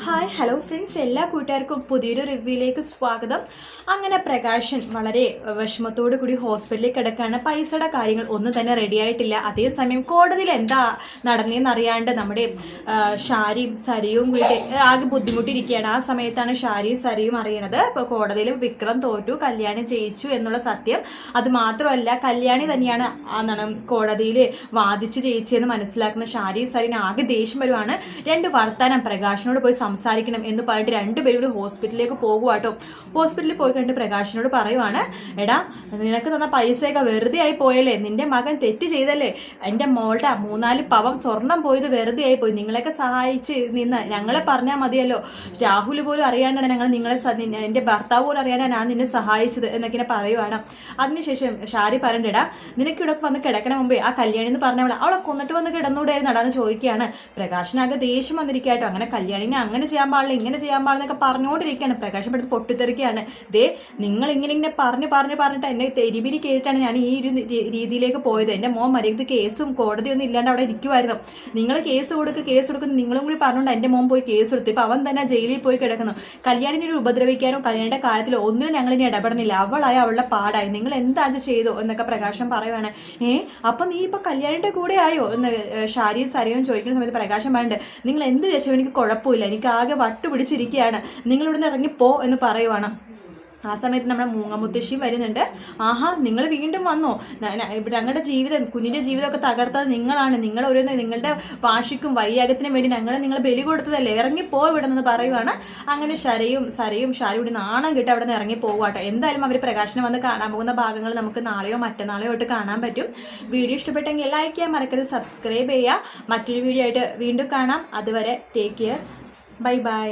Hi hello friends, എല്ലാ കൂട്ടുകാർക്കും പുതിയൊരു റിവ്യൂയിലേക്ക് സ്വാഗതം. അങ്ങനെ പ്രകാശൻ വളരെ വിഷമത്തോടു കൂടി ഹോസ്പിറ്റലിൽ കിടക്കുകയാണ്. പൈസയുടെ കാര്യങ്ങൾ ഒന്നും തന്നെ റെഡി ആയിട്ടില്ല. അതേസമയം കോടതിയിൽ എന്താ നടന്നതെന്ന് അറിയാണ്ട് നമ്മുടെ ഷാരിയും സരിയും കൂടി ആകെ ബുദ്ധിമുട്ടിയിരിക്കുകയാണ്. ആ സമയത്താണ് ഷാരിയും സരിയും അറിയണത് ഇപ്പോൾ കോടതിയിൽ വിക്രം തോറ്റു, കല്യാണി ജയിച്ചു എന്നുള്ള സത്യം. അത് മാത്രമല്ല, കല്യാണി തന്നെയാണ് കോടതിയിൽ വാദിച്ച് ജയിച്ചതെന്ന് മനസ്സിലാക്കുന്ന ഷാരിയും സരിയും ആകെ ദേഷ്യം വരുവാണ്. രണ്ട് വർത്താനം പ്രകാശനോട് പോയി സംസാരിക്കണം എന്ന് പറഞ്ഞിട്ട് രണ്ടുപേരും കൂടി ഹോസ്പിറ്റലിലേക്ക് പോകുവാട്ടോ. ഹോസ്പിറ്റലിൽ പോയി കണ്ട് പ്രകാശനോട് പറയുവാണ്, എടാ നിനക്ക് തന്ന പൈസയൊക്കെ വെറുതെ ആയി പോയല്ലേ, നിന്റെ മകൻ തെറ്റ് ചെയ്തല്ലേ, എൻ്റെ മോളുടെ 3-4 പവൻ സ്വർണം പോയത് വെറുതെ ആയി പോയി, നിങ്ങളെയൊക്കെ സഹായിച്ച് നിന്ന് ഞങ്ങളെ പറഞ്ഞാൽ മതിയല്ലോ, രാഹുൽ പോലും അറിയാനാണ് ഞങ്ങൾ നിങ്ങളെ, എൻ്റെ ഭർത്താവ് പോലും അറിയാനാണ് ഞാൻ നിന്നെ സഹായിച്ചത് എന്നൊക്കെ പറയുവാണ്. അതിനുശേഷം ഷാരി പറയണ്ടേടാ, നിനക്ക് ഇവിടെ വന്ന് കിടക്കണ മുമ്പേ ആ കല്യാണി എന്ന് പറഞ്ഞവളെ അവളെ കൊന്നിട്ട് വന്ന് കിടന്നൂടായിരുന്നടാന്ന് ചോദിക്കുകയാണ്. പ്രകാശനാകെ ദേഷ്യം വന്നിരിക്കാട്ടോ. അങ്ങനെ കല്യാണിനെ അങ്ങനെ ചെയ്യാൻ പാടില്ല ഇങ്ങനെ ചെയ്യാൻ പാടില്ലെന്നൊക്കെ പറഞ്ഞുകൊണ്ടിരിക്കുകയാണ്. പ്രകാശം പെടുത്ത് പൊട്ടിത്തെറിക്കുകയാണ്. ദേ നിങ്ങൾ ഇങ്ങനെ പറഞ്ഞിട്ട് എന്നെ തെരിപിരി കേട്ടിട്ടാണ് ഞാൻ ഈ ഒരു രീതിയിലേക്ക് പോയത്. എൻ്റെ മോൻ മര്യാദ കേസും കോടതിയൊന്നും ഇല്ലാണ്ട് അവിടെ ഇരിക്കുമായിരുന്നു. നിങ്ങൾ കേസ് കൊടുക്കുന്നു നിങ്ങളും കൂടി പറഞ്ഞുകൊണ്ട് എൻ്റെ മോൻ പോയി കേസ് കൊടുത്തു. ഇപ്പം അവൻ തന്നെ ജയിലിൽ പോയി കിടക്കുന്നു. കല്യാണിനെ ഒരു ഉപദ്രവിക്കാനോ കല്യാണിയുടെ കാര്യത്തിൽ ഒന്നിനും ഞങ്ങളിനി ഇടപെടണില്ല. അവളായി അവളുടെ പാടായി, നിങ്ങൾ എന്താ ചെയ്തോ എന്നൊക്കെ പ്രകാശം പറയുവാണ്. അപ്പം നീ ഇപ്പം കല്യാണിയുടെ കൂടെ ആയോ എന്ന് ഷാരിയും സരിയും ചോദിക്കുന്ന സമയത്ത് പ്രകാശം പറയണ്ട്, നിങ്ങൾ എന്ത് ചോദിച്ചാൽ എനിക്ക് കുഴപ്പമില്ല, എനിക്ക് ആകെ വട്ടുപിടിച്ചിരിക്കുകയാണ്, നിങ്ങളിവിടുന്ന് ഇറങ്ങിപ്പോ എന്ന് പറയുവാണ്. ആ സമയത്ത് നമ്മുടെ മൂങ്ങമുത്തശ്ശി വരുന്നുണ്ട്. ആഹാ, നിങ്ങൾ വീണ്ടും വന്നോ, ഞങ്ങളുടെ ജീവിതം, കുഞ്ഞിൻ്റെ ജീവിതമൊക്കെ തകർത്തത് നിങ്ങളാണ്, നിങ്ങൾ ഓരോന്ന് നിങ്ങളുടെ വാശിക്കും വൈയാഗത്തിനും വേണ്ടി നിങ്ങൾ ബലി കൊടുത്തതല്ലേ, ഇറങ്ങിപ്പോ ഇവിടെ നിന്ന് പറയുവാണ്. അങ്ങനെ സരയും ഷാരിയുടെ നാണം കിട്ടി അവിടെ നിന്ന് ഇറങ്ങി പോവാട്ടോ. എന്തായാലും അവർ പ്രകാശനം വന്ന് കാണാൻ പോകുന്ന ഭാഗങ്ങൾ നമുക്ക് നാളെയോ മറ്റന്നാളെയോ ആയിട്ട് കാണാൻ പറ്റും. വീഡിയോ ഇഷ്ടപ്പെട്ടെങ്കിൽ ലൈക്ക് ചെയ്യാൻ മറക്കരുത്, സബ്സ്ക്രൈബ് ചെയ്യുക. മറ്റൊരു വീഡിയോ ആയിട്ട് വീണ്ടും കാണാം. അതുവരെ ടേക്ക് കെയർ, ബൈ ബൈ.